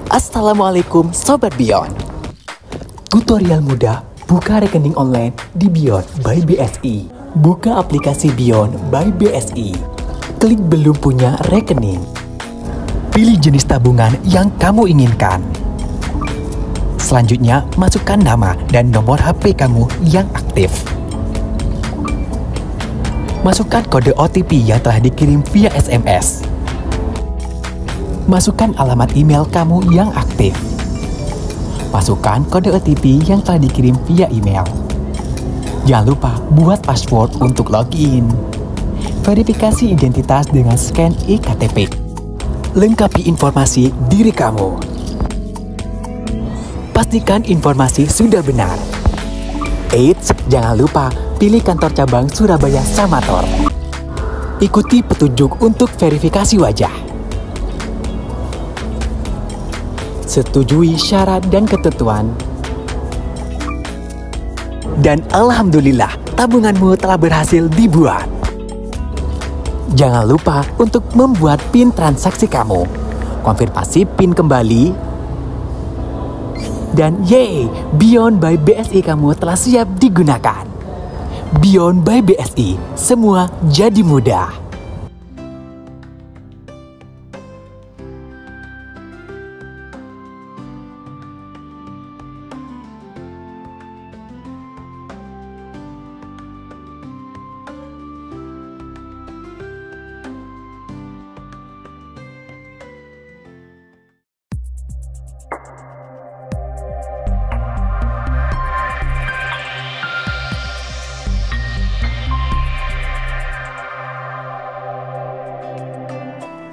Assalamualaikum Sobat Beyond. Tutorial mudah buka rekening online di Beyond by BSI. Buka aplikasi Beyond by BSI. Klik belum punya rekening. Pilih jenis tabungan yang kamu inginkan. Selanjutnya, masukkan nama dan nomor HP kamu yang aktif. Masukkan kode OTP yang telah dikirim via SMS. Masukkan alamat email kamu yang aktif. Masukkan kode OTP yang telah dikirim via email. Jangan lupa buat password untuk login. Verifikasi identitas dengan scan eKTP. Lengkapi informasi diri kamu. Pastikan informasi sudah benar. Eits, jangan lupa pilih kantor cabang Surabaya Samator. Ikuti petunjuk untuk verifikasi wajah. Setujui syarat dan ketentuan. Dan alhamdulillah, tabunganmu telah berhasil dibuat. Jangan lupa untuk membuat PIN transaksi kamu. Konfirmasi PIN kembali. Dan yeay, Beyond by BSI kamu telah siap digunakan. Beyond by BSI, semua jadi mudah.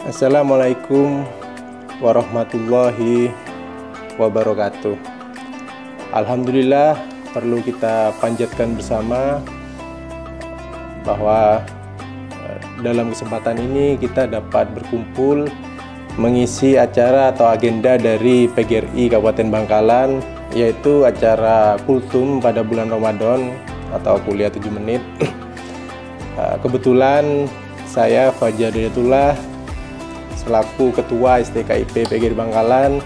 Assalamualaikum warahmatullahi wabarakatuh. Alhamdulillah, perlu kita panjatkan bersama bahwa dalam kesempatan ini kita dapat berkumpul mengisi acara atau agenda dari PGRI Kabupaten Bangkalan, yaitu acara kultum pada bulan Ramadan atau kuliah 7 menit. Kebetulan saya Fajar Hidayatullah selaku Ketua STKIP PGRI Bangkalan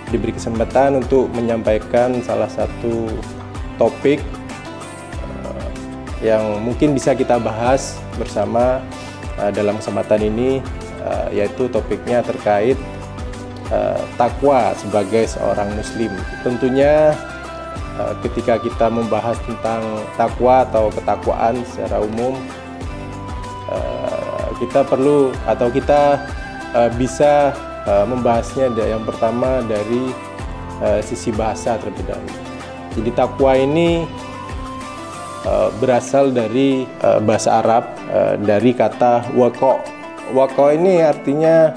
diberi kesempatan untuk menyampaikan salah satu topik yang mungkin bisa kita bahas bersama dalam kesempatan ini, yaitu topiknya terkait takwa sebagai seorang muslim. Tentunya ketika kita membahas tentang takwa atau ketakwaan secara umum, kita perlu atau kita bisa membahasnya yang pertama dari sisi bahasa terlebih dahulu. Jadi takwa ini berasal dari bahasa Arab, dari kata waqo. Waqo ini artinya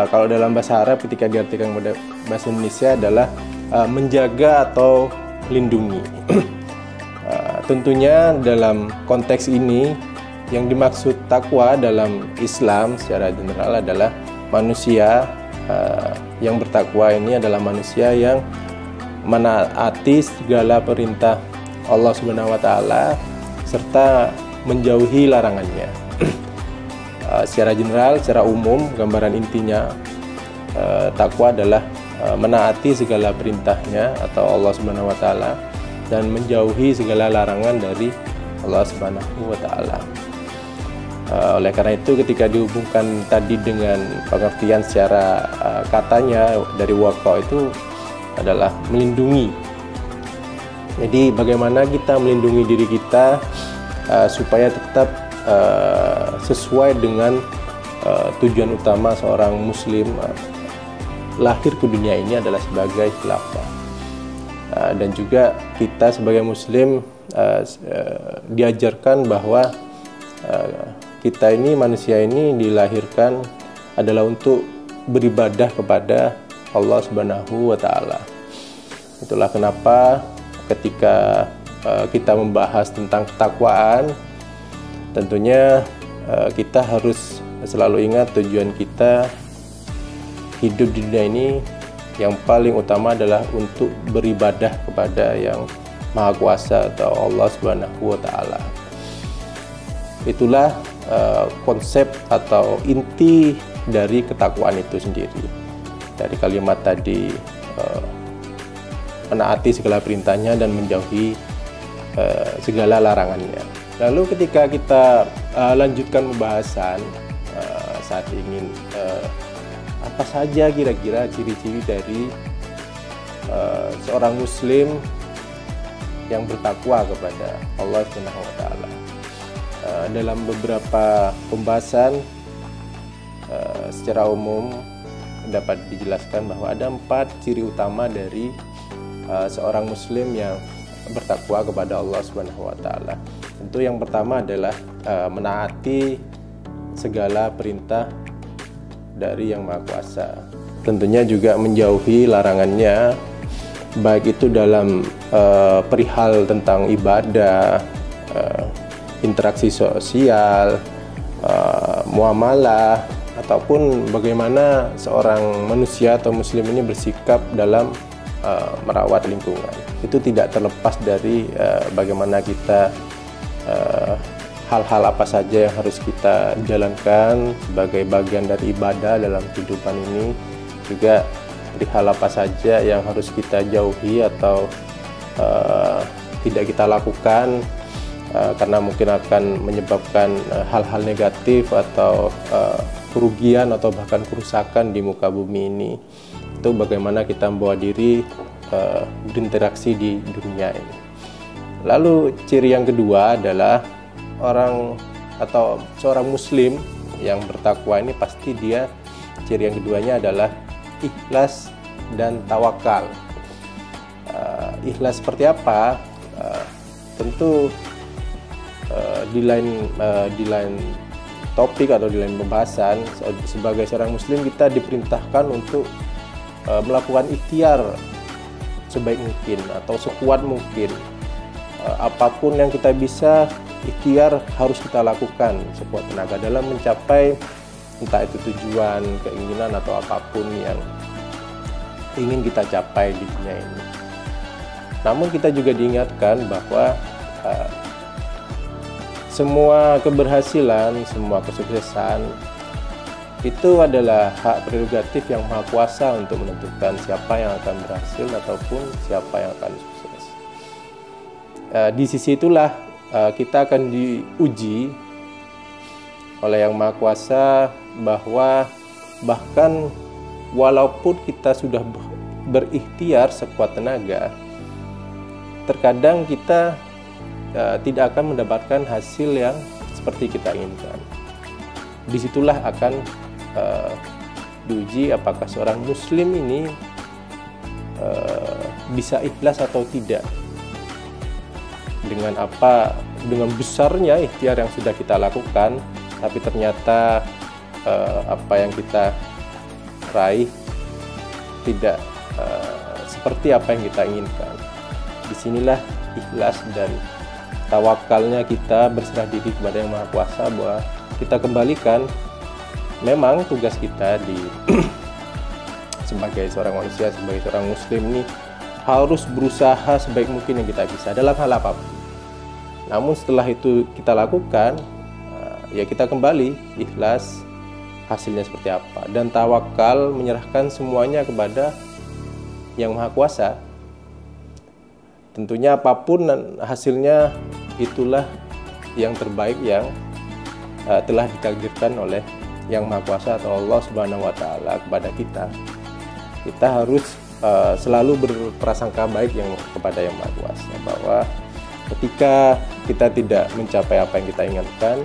kalau dalam bahasa Arab ketika diartikan pada bahasa Indonesia adalah menjaga atau melindungi. Tentunya dalam konteks ini yang dimaksud takwa dalam Islam secara general adalah manusia yang bertakwa ini adalah manusia yang menaati segala perintah Allah Subhanahu wa taala serta menjauhi larangannya. Secara general, secara umum, gambaran intinya takwa adalah menaati segala perintahnya atau Allah Subhanahu wa taala dan menjauhi segala larangan dari Allah Subhanahu wa taala. Oleh karena itu ketika dihubungkan tadi dengan pengertian secara katanya dari waqa itu adalah melindungi. Jadi bagaimana kita melindungi diri kita supaya tetap sesuai dengan tujuan utama seorang muslim lahir ke dunia ini adalah sebagai khilafah. Dan juga kita sebagai muslim diajarkan bahwa kita ini, manusia ini dilahirkan adalah untuk beribadah kepada Allah Subhanahu wa taala. Itulah kenapa ketika kita membahas tentang ketakwaan, tentunya kita harus selalu ingat tujuan kita hidup di dunia ini yang paling utama adalah untuk beribadah kepada yang Maha Kuasa atau Allah Subhanahu wa taala. Itulah konsep atau inti dari ketakwaan itu sendiri. dari kalimat tadi, menaati segala perintahnya dan menjauhi segala larangannya. Lalu ketika kita lanjutkan pembahasan, saat ingin apa saja kira-kira ciri-ciri dari seorang muslim yang bertakwa kepada Allah Subhanahu wa taala. Dalam beberapa pembahasan secara umum dapat dijelaskan bahwa ada 4 ciri utama dari seorang muslim yang bertakwa kepada Allah Subhanahu wa taala. Tentu yang pertama adalah menaati segala perintah dari Yang Maha Kuasa. Tentunya juga menjauhi larangannya, baik itu dalam perihal tentang ibadah, interaksi sosial, muamalah, ataupun bagaimana seorang manusia atau muslim ini bersikap dalam merawat lingkungan. Itu tidak terlepas dari bagaimana kita, hal-hal apa saja yang harus kita jalankan sebagai bagian dari ibadah dalam kehidupan ini, juga hal apa saja yang harus kita jauhi atau tidak kita lakukan karena mungkin akan menyebabkan hal-hal negatif atau kerugian atau bahkan kerusakan di muka bumi ini. Itu bagaimana kita membawa diri berinteraksi di dunia ini. Lalu ciri yang kedua adalah orang atau seorang muslim yang bertakwa ini pasti dia, ciri yang keduanya adalah ikhlas dan tawakal. Ikhlas seperti apa? Tentu di lain topik atau di lain pembahasan, sebagai seorang muslim kita diperintahkan untuk melakukan ikhtiar sebaik mungkin atau sekuat mungkin. Apapun yang kita bisa, ikhtiar harus kita lakukan sekuat tenaga dalam mencapai entah itu tujuan, keinginan atau apapun yang ingin kita capai di dunia ini. Namun kita juga diingatkan bahwa semua keberhasilan, semua kesuksesan itu adalah hak prerogatif Yang Maha Kuasa untuk menentukan siapa yang akan berhasil ataupun siapa yang akan sukses. Di sisi itulah kita akan diuji oleh Yang Maha Kuasa bahwa bahkan walaupun kita sudah berikhtiar sekuat tenaga, terkadang kita tidak akan mendapatkan hasil yang seperti kita inginkan. Disitulah akan diuji apakah seorang muslim ini bisa ikhlas atau tidak dengan besarnya ikhtiar yang sudah kita lakukan, tapi ternyata apa yang kita raih tidak seperti apa yang kita inginkan. Disinilah ikhlas dan tawakalnya kita berserah diri kepada Yang Maha Kuasa, bahwa kita kembalikan. Memang tugas kita sebagai seorang manusia, sebagai seorang muslim ini harus berusaha sebaik mungkin yang kita bisa dalam hal apapun. Namun setelah itu kita lakukan, ya kita kembali ikhlas hasilnya seperti apa, dan tawakal menyerahkan semuanya kepada Yang Maha Kuasa. Tentunya apapun hasilnya, itulah yang terbaik yang telah ditakdirkan oleh Yang Maha Kuasa atau Allah Subhanahu wa taala kepada kita. Kita harus selalu berprasangka baik kepada Yang Maha Kuasa, bahwa ketika kita tidak mencapai apa yang kita inginkan,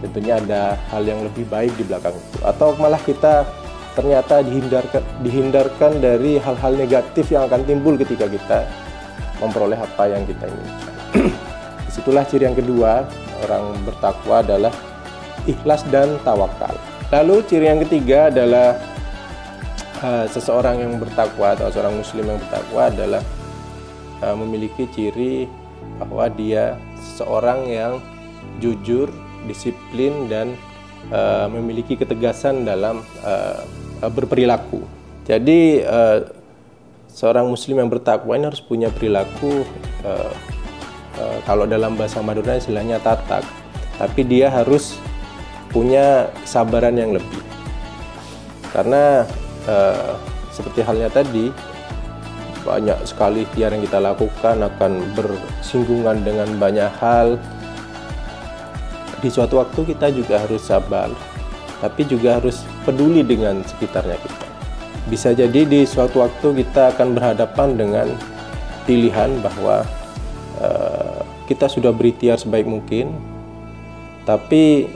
tentunya ada hal yang lebih baik di belakang itu, atau malah kita ternyata dihindarkan dari hal-hal negatif yang akan timbul ketika kita memperoleh apa yang kita inginkan. Disitulah ciri yang kedua orang bertakwa adalah ikhlas dan tawakal. Lalu ciri yang ketiga adalah seseorang yang bertakwa atau seorang muslim yang bertakwa adalah memiliki ciri bahwa dia seseorang yang jujur, disiplin, dan memiliki ketegasan dalam berperilaku. Jadi seorang muslim yang bertakwa ini harus punya perilaku, kalau dalam bahasa Madura istilahnya tatak, tapi dia harus punya kesabaran yang lebih. Karena seperti halnya tadi, banyak sekali ikhtiar yang kita lakukan akan bersinggungan dengan banyak hal. Di suatu waktu kita juga harus sabar, tapi juga harus peduli dengan sekitarnya kita. Bisa jadi di suatu waktu kita akan berhadapan dengan pilihan bahwa kita sudah berikhtiar sebaik mungkin, tapi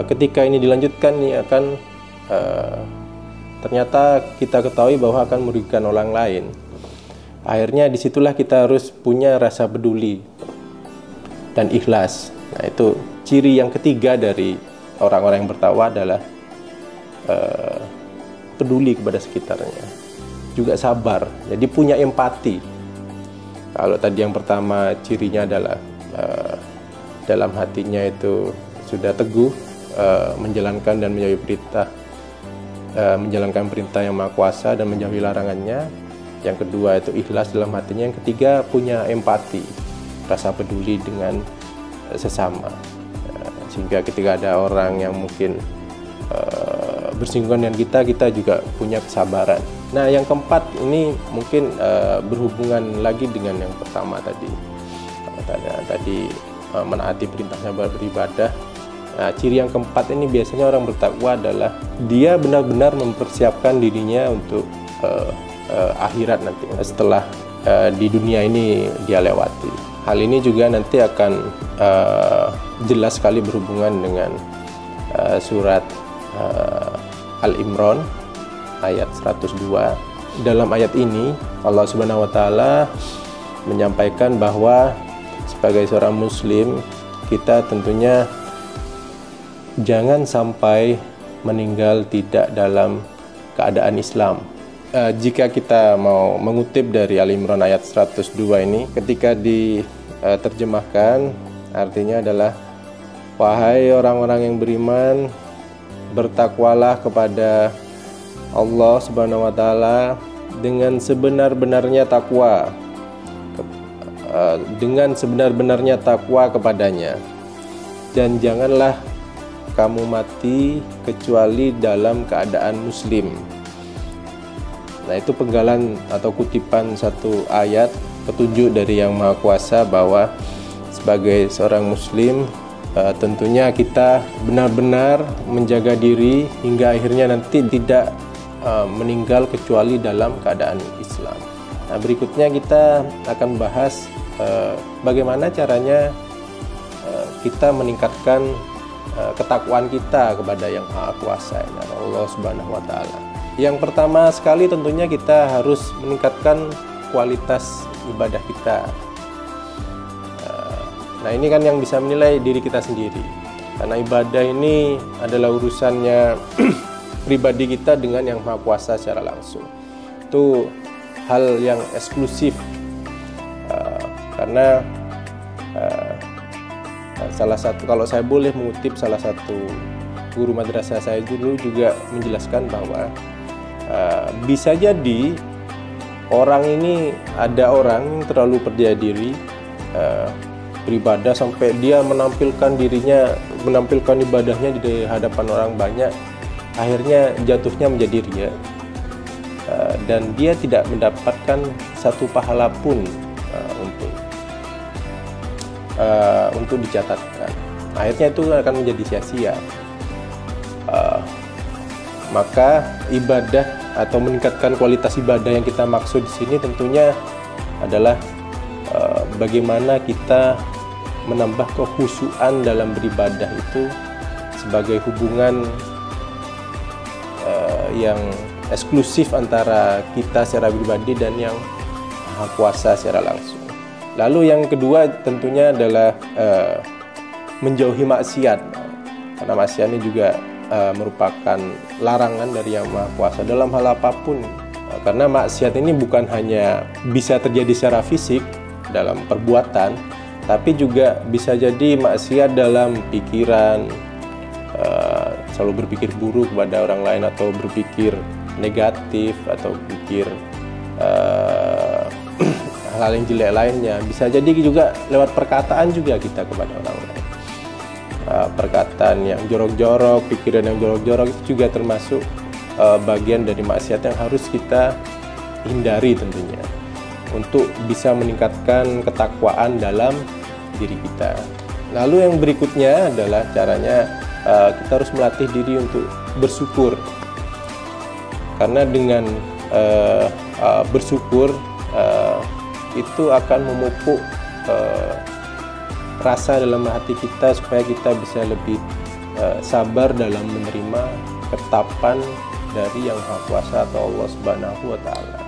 ketika ini dilanjutkan ini akan ternyata kita ketahui bahwa akan merugikan orang lain. Akhirnya disitulah kita harus punya rasa peduli dan ikhlas. Nah, itu ciri yang ketiga dari orang-orang yang bertakwa adalah peduli kepada sekitarnya, juga sabar, jadi punya empati. Kalau tadi yang pertama cirinya adalah dalam hatinya itu sudah teguh menjalankan dan menjauhi perintah, menjalankan perintah yang Maha Kuasa dan menjauhi larangannya. Yang kedua itu ikhlas dalam hatinya. Yang ketiga punya empati, rasa peduli dengan sesama, sehingga ketika ada orang yang mungkin bersinggungan dengan kita juga punya kesabaran. Nah, yang keempat ini mungkin berhubungan lagi dengan yang pertama tadi. Tadi menaati perintahnya beribadah. Nah, ciri yang keempat ini biasanya orang bertakwa adalah dia benar-benar mempersiapkan dirinya untuk akhirat nanti setelah di dunia ini dia lewati. Hal ini juga nanti akan jelas sekali berhubungan dengan surat Al-Imran ayat 102. Dalam ayat ini Allah Subhanahu wa taala menyampaikan bahwa sebagai seorang muslim kita tentunya jangan sampai meninggal tidak dalam keadaan Islam. Jika kita mau mengutip dari Al-Imran ayat 102 ini, ketika diterjemahkan artinya adalah, wahai orang-orang yang beriman, bertakwalah kepada Allah Subhanahu wa taala dengan sebenar-benarnya takwa, dengan sebenar-benarnya takwa kepadanya, dan janganlah kamu mati kecuali dalam keadaan muslim. Nah, itu penggalan atau kutipan satu ayat petunjuk dari Yang Maha Kuasa bahwa sebagai seorang muslim tentunya kita benar-benar menjaga diri hingga akhirnya nanti tidak meninggal kecuali dalam keadaan Islam. Nah, berikutnya kita akan bahas bagaimana caranya kita meningkatkan ketakwaan kita kepada Yang Maha Kuasa, Allah Subhanahu wa taala. Yang pertama sekali tentunya kita harus meningkatkan kualitas ibadah kita. Nah, ini kan yang bisa menilai diri kita sendiri. Karena ibadah ini adalah urusannya pribadi kita dengan Yang Maha Kuasa secara langsung. Itu hal yang eksklusif. Karena salah satu, kalau saya boleh mengutip salah satu guru madrasah saya dulu juga menjelaskan bahwa bisa jadi ada orang yang terlalu percaya diri beribadah sampai dia menampilkan ibadahnya di hadapan orang banyak, akhirnya jatuhnya menjadi riya, dan dia tidak mendapatkan satu pahala pun untuk dicatatkan. Akhirnya itu akan menjadi sia-sia. Maka ibadah atau meningkatkan kualitas ibadah yang kita maksud di sini tentunya adalah bagaimana kita menambah kekhusyuan dalam beribadah itu sebagai hubungan yang eksklusif antara kita secara pribadi dan Yang Maha Kuasa secara langsung. Lalu yang kedua tentunya adalah menjauhi maksiat, karena maksiat ini juga merupakan larangan dari Yang Maha Kuasa dalam hal apapun. Karena maksiat ini bukan hanya bisa terjadi secara fisik dalam perbuatan, tapi juga bisa jadi maksiat dalam pikiran, selalu berpikir buruk kepada orang lain atau berpikir negatif atau berpikir hal yang jelek lainnya. Bisa jadi juga lewat perkataan juga kita kepada orang lain. Perkataan yang jorok-jorok, pikiran yang jorok-jorok itu juga termasuk bagian dari maksiat yang harus kita hindari tentunya, untuk bisa meningkatkan ketakwaan dalam diri kita. Lalu yang berikutnya adalah caranya kita harus melatih diri untuk bersyukur, karena dengan bersyukur itu akan memupuk rasa dalam hati kita supaya kita bisa lebih sabar dalam menerima ketetapan dari Yang Maha Kuasa atau Allah Subhanahu wa Ta'ala.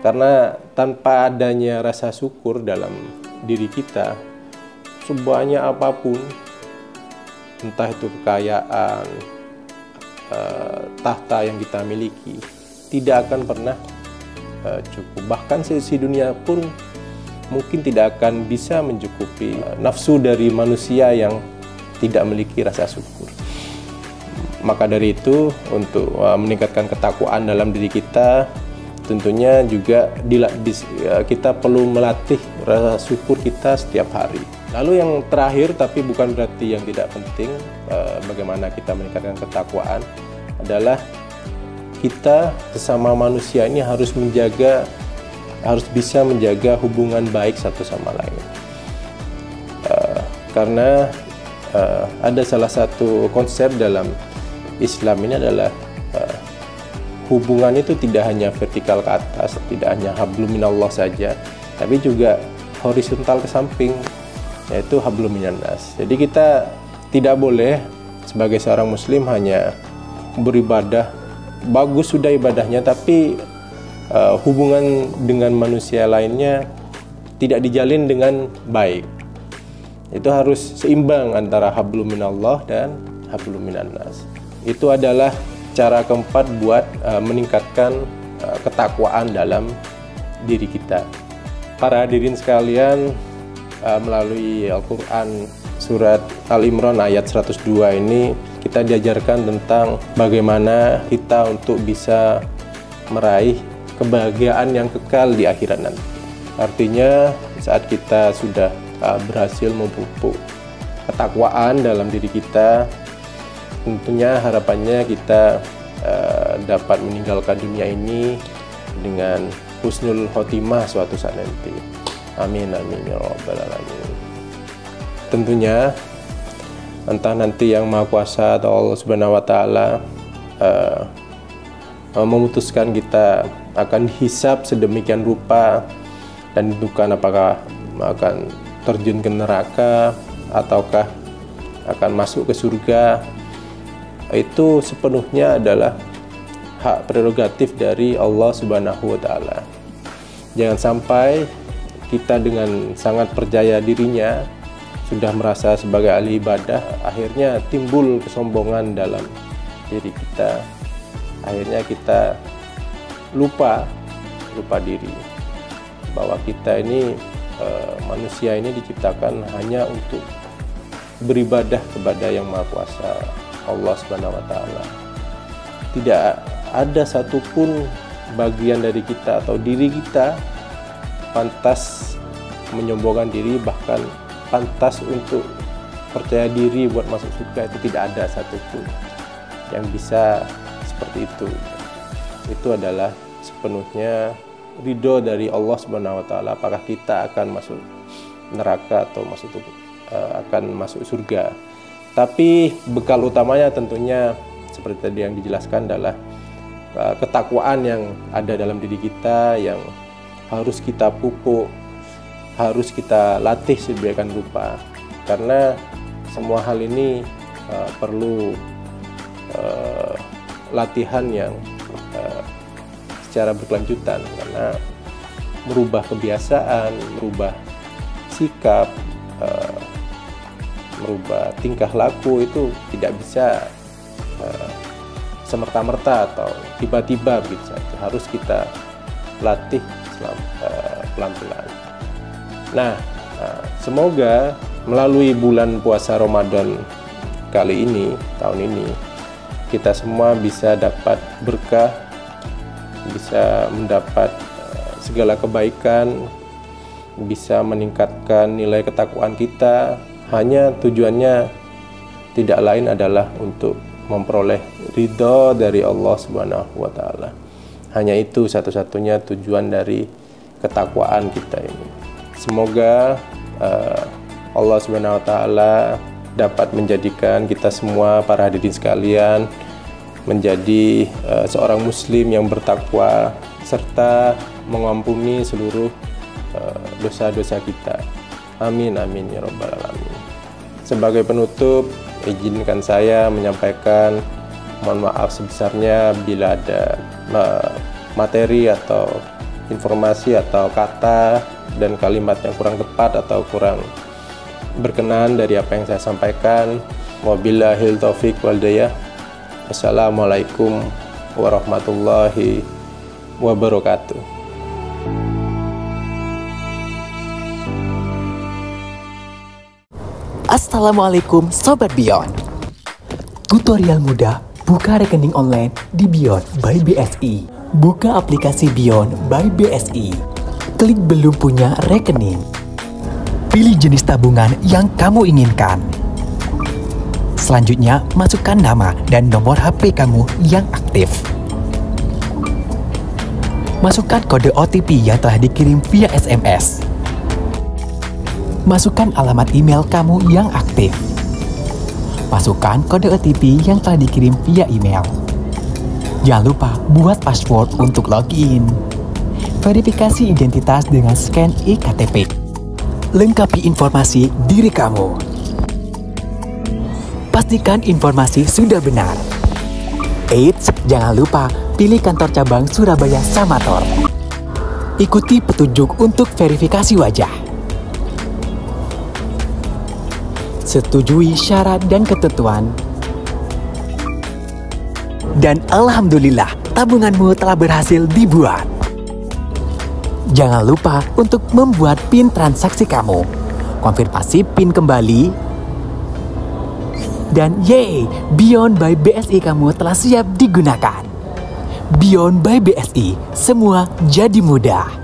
Karena tanpa adanya rasa syukur dalam diri kita, sebanyak apapun, entah itu kekayaan, tahta yang kita miliki, tidak akan pernah cukup. Bahkan seisi dunia pun mungkin tidak akan bisa mencukupi nafsu dari manusia yang tidak memiliki rasa syukur. Maka dari itu, untuk meningkatkan ketakwaan dalam diri kita, tentunya juga kita perlu melatih rasa syukur kita setiap hari. Lalu yang terakhir, tapi bukan berarti yang tidak penting, bagaimana kita meningkatkan ketakwaan, adalah kita sesama manusia ini harus bisa menjaga hubungan baik satu sama lain. Karena ada salah satu konsep dalam Islam ini adalah hubungan itu tidak hanya vertikal ke atas, tidak hanya hablum minallah saja, tapi juga horizontal ke samping, yaitu hablum minannas. Jadi kita tidak boleh sebagai seorang muslim hanya beribadah, bagus sudah ibadahnya, tapi hubungan dengan manusia lainnya tidak dijalin dengan baik. Itu harus seimbang antara hablum minallah dan hablum minannas. Itu adalah cara keempat buat meningkatkan ketakwaan dalam diri kita. Para hadirin sekalian, melalui Al-Quran surat Al-Imran ayat 102 ini kita diajarkan tentang bagaimana kita untuk bisa meraih kebahagiaan yang kekal di akhirat nanti. Artinya saat kita sudah berhasil memupuk ketakwaan dalam diri kita, tentunya harapannya kita dapat meninggalkan dunia ini dengan husnul khotimah suatu saat nanti. Amin amin ya rabbal alamin. Tentunya entah nanti Yang Maha Kuasa atau Allah Subhanahu wa Ta'ala memutuskan kita akan dihisab sedemikian rupa dan ditentukan apakah akan terjun ke neraka ataukah akan masuk ke surga. Itu sepenuhnya adalah hak prerogatif dari Allah Subhanahu wa Ta'ala. Jangan sampai kita dengan sangat percaya dirinya, sudah merasa sebagai ahli ibadah, akhirnya timbul kesombongan dalam diri kita. Akhirnya kita lupa diri bahwa kita ini manusia ini diciptakan hanya untuk beribadah kepada Yang Maha Kuasa, Allah Subhanahu wa Ta'ala. Tidak ada satupun bagian dari kita atau diri kita pantas menyombongkan diri, bahkan pantas untuk percaya diri buat masuk surga. Itu tidak ada satupun yang bisa seperti itu. Itu adalah sepenuhnya ridho dari Allah Subhanahu wa Ta'ala apakah kita akan masuk neraka atau akan masuk surga. Tapi bekal utamanya tentunya seperti tadi yang dijelaskan adalah ketakwaan yang ada dalam diri kita, yang harus kita pupuk, harus kita latih sedemikian rupa. Karena semua hal ini perlu latihan yang secara berkelanjutan, karena merubah kebiasaan, merubah sikap, merubah tingkah laku itu tidak bisa semerta-merta atau tiba-tiba begitu saja. Harus kita latih pelan-pelan. Nah, semoga melalui bulan puasa Ramadan kali ini, tahun ini, kita semua bisa dapat berkah, bisa mendapat segala kebaikan, bisa meningkatkan nilai ketakwaan kita. Hanya tujuannya tidak lain adalah untuk memperoleh ridho dari Allah Subhanahu wa Ta'ala. Hanya itu satu-satunya tujuan dari ketakwaan kita ini. Semoga Allah Subhanahu wa Ta'ala dapat menjadikan kita semua, para hadirin sekalian, menjadi seorang muslim yang bertakwa serta mengampuni seluruh dosa-dosa kita. Amin amin ya rabbal alamin. Sebagai penutup, izinkan saya menyampaikan mohon maaf sebesarnya bila ada materi atau informasi atau kata dan kalimat yang kurang tepat atau kurang berkenan dari apa yang saya sampaikan. Wabillahil taufiq wal hidayah. Wassalamualaikum warahmatullahi wabarakatuh. Assalamualaikum Sobat Beyond. Tutorial mudah buka rekening online di Beyond by BSI. Buka aplikasi Beyond by BSI. Klik belum punya rekening. Pilih jenis tabungan yang kamu inginkan. Selanjutnya, masukkan nama dan nomor HP kamu yang aktif. Masukkan kode OTP yang telah dikirim via SMS. Masukkan alamat email kamu yang aktif. Masukkan kode OTP yang telah dikirim via email. Jangan lupa buat password untuk login. Verifikasi identitas dengan scan eKTP. Lengkapi informasi diri kamu. Pastikan informasi sudah benar. Eits, jangan lupa pilih kantor cabang Surabaya Samator. Ikuti petunjuk untuk verifikasi wajah. Setujui syarat dan ketentuan. Dan alhamdulillah, tabunganmu telah berhasil dibuat. Jangan lupa untuk membuat PIN transaksi kamu. Konfirmasi PIN kembali. Dan yeay, Beyond by BSI kamu telah siap digunakan. Beyond by BSI, semua jadi mudah.